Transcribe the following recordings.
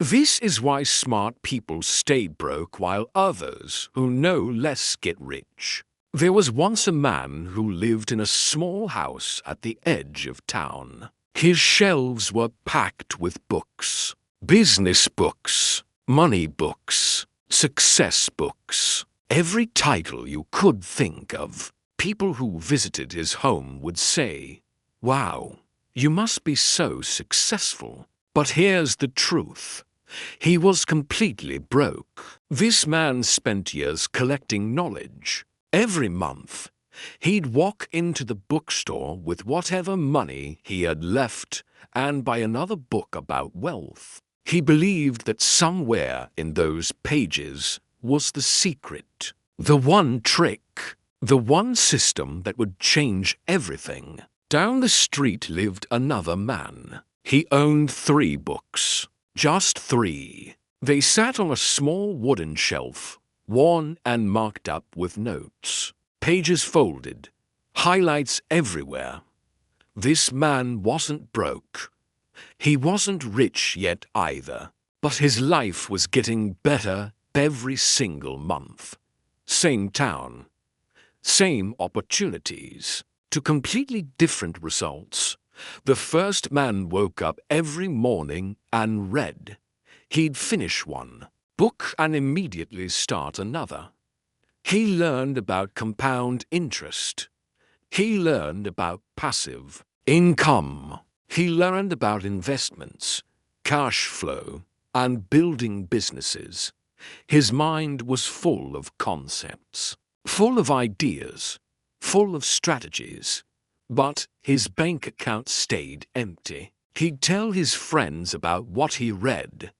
This is why smart people stay broke while others who know less get rich. There was once a man who lived in a small house at the edge of town. His shelves were packed with books. Business books, money books, success books. Every title you could think of. People who visited his home would say, "Wow, you must be so successful." But here's the truth. He was completely broke. This man spent years collecting knowledge. Every month, he'd walk into the bookstore with whatever money he had left and buy another book about wealth. He believed that somewhere in those pages was the secret, the one trick, the one system that would change everything. Down the street lived another man. He owned 3 books. Just 3. They sat on a small wooden shelf, worn and marked up with notes. Pages folded, highlights everywhere. This man wasn't broke. He wasn't rich yet either, but his life was getting better every single month. Same town, same opportunities, to completely different results. The first man woke up every morning and read. He'd finish one book and immediately start another. He learned about compound interest. He learned about passive income. He learned about investments, cash flow, and building businesses. His mind was full of concepts, full of ideas, full of strategies. But his bank account stayed empty. He'd tell his friends about what he read.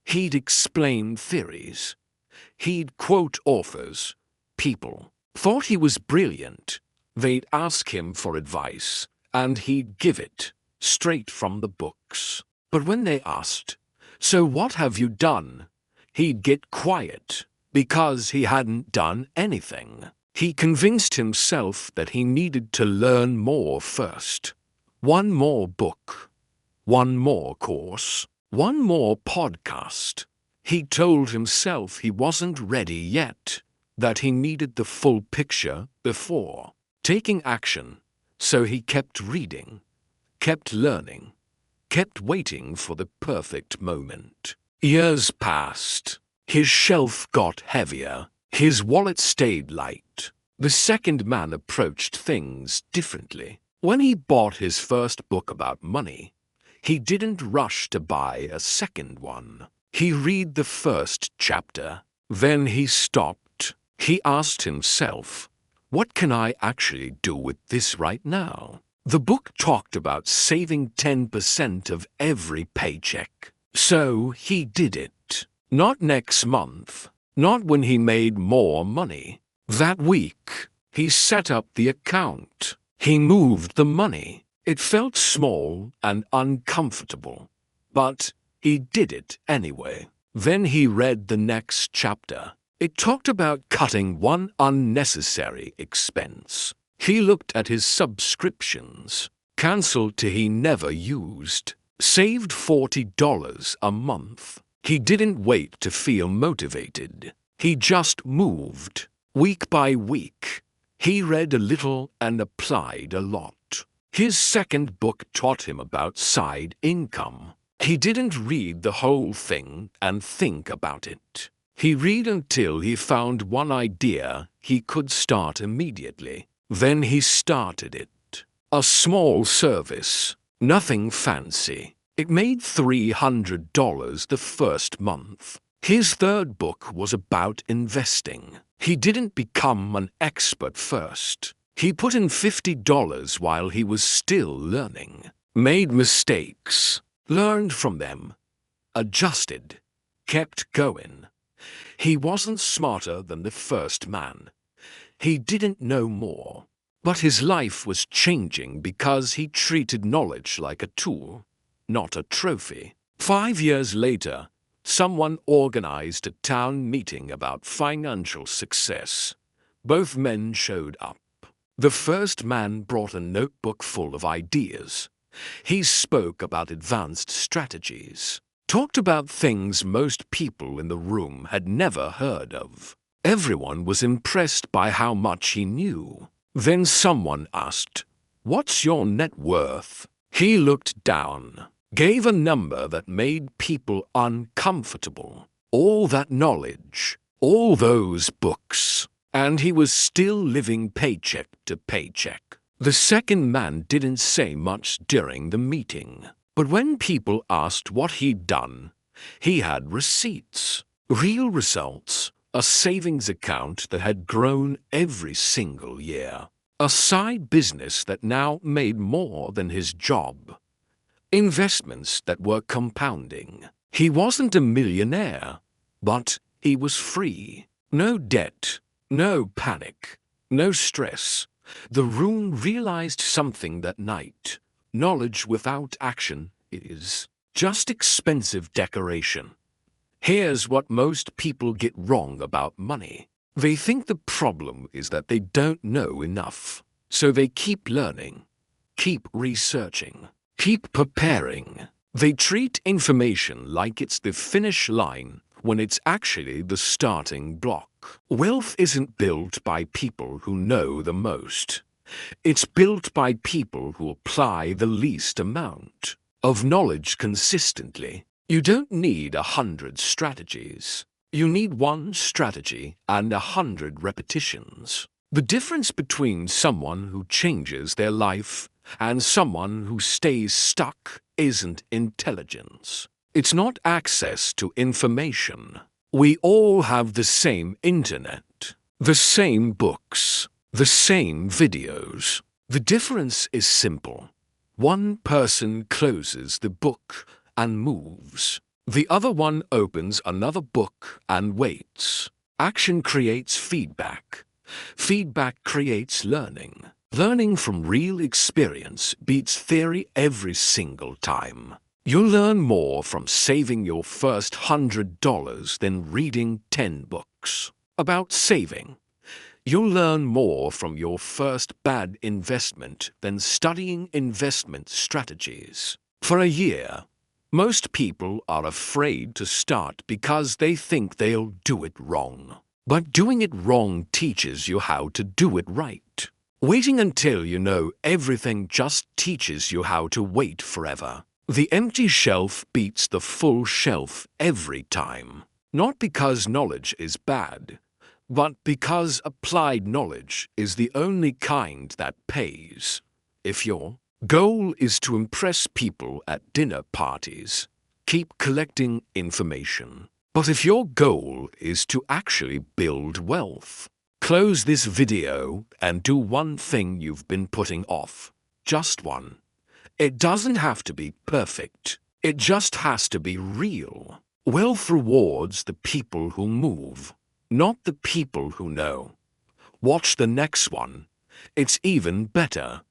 He'd explain theories. He'd quote authors. People thought he was brilliant. They'd ask him for advice, and he'd give it, straight from the books. But when they asked, "So what have you done?" he'd get quiet, because he hadn't done anything. He convinced himself that he needed to learn more first. One more book, one more course, one more podcast. He told himself he wasn't ready yet, that he needed the full picture before taking action. So he kept reading, kept learning, kept waiting for the perfect moment. Years passed. His shelf got heavier. His wallet stayed light. The second man approached things differently. When he bought his first book about money, he didn't rush to buy a second one. He read the first chapter. Then he stopped. He asked himself, "What can I actually do with this right now?" The book talked about saving 10% of every paycheck. So he did it. Not next month. Not when he made more money. That week, he set up the account. He moved the money. It felt small and uncomfortable, but he did it anyway. Then he read the next chapter. It talked about cutting one unnecessary expense. He looked at his subscriptions, canceled till he never used, saved $40 a month. He didn't wait to feel motivated. He just moved. Week by week, he read a little and applied a lot. His second book taught him about side income. He didn't read the whole thing and think about it. He read until he found one idea he could start immediately. Then he started it. A small service, nothing fancy. It made $300 the first month. His third book was about investing. He didn't become an expert first. He put in $50 while he was still learning, made mistakes, learned from them, adjusted, kept going. He wasn't smarter than the first man. He didn't know more. But his life was changing because he treated knowledge like a tool, not a trophy. 5 years later, someone organized a town meeting about financial success. Both men showed up. The first man brought a notebook full of ideas. He spoke about advanced strategies. talked about things most people in the room had never heard of. Everyone was impressed by how much he knew. Then someone asked, "What's your net worth?" He looked down, gave a number that made people uncomfortable. All that knowledge, all those books, and he was still living paycheck to paycheck. The second man didn't say much during the meeting, but when people asked what he'd done, he had receipts, real results, a savings account that had grown every single year, a side business that now made more than his job, investments that were compounding. He wasn't a millionaire, but he was free. No debt, no panic, no stress. The room realized something that night. Knowledge without action is just expensive decoration. Here's what most people get wrong about money. They think the problem is that they don't know enough. So they keep learning, keep researching, keep preparing. They treat information like it's the finish line when it's actually the starting block. Wealth isn't built by people who know the most. It's built by people who apply the least amount of knowledge consistently. You don't need 100 strategies. You need one strategy and 100 repetitions. The difference between someone who changes their life and someone who stays stuck isn't intelligence. It's not access to information. We all have the same internet, the same books, the same videos. The difference is simple. One person closes the book and moves. The other one opens another book and waits. Action creates feedback. Feedback creates learning. Learning from real experience beats theory every single time. You'll learn more from saving your first $100 than reading 10 books about saving. You'll learn more from your first bad investment than studying investment strategies. For a year, most people are afraid to start because they think they'll do it wrong. But doing it wrong teaches you how to do it right. Waiting until you know everything just teaches you how to wait forever. The empty shelf beats the full shelf every time. Not because knowledge is bad, but because applied knowledge is the only kind that pays. If your goal is to impress people at dinner parties, keep collecting information. But if your goal is to actually build wealth, close this video and do one thing you've been putting off. Just one. It doesn't have to be perfect. It just has to be real. Wealth rewards the people who move, not the people who know. Watch the next one. It's even better.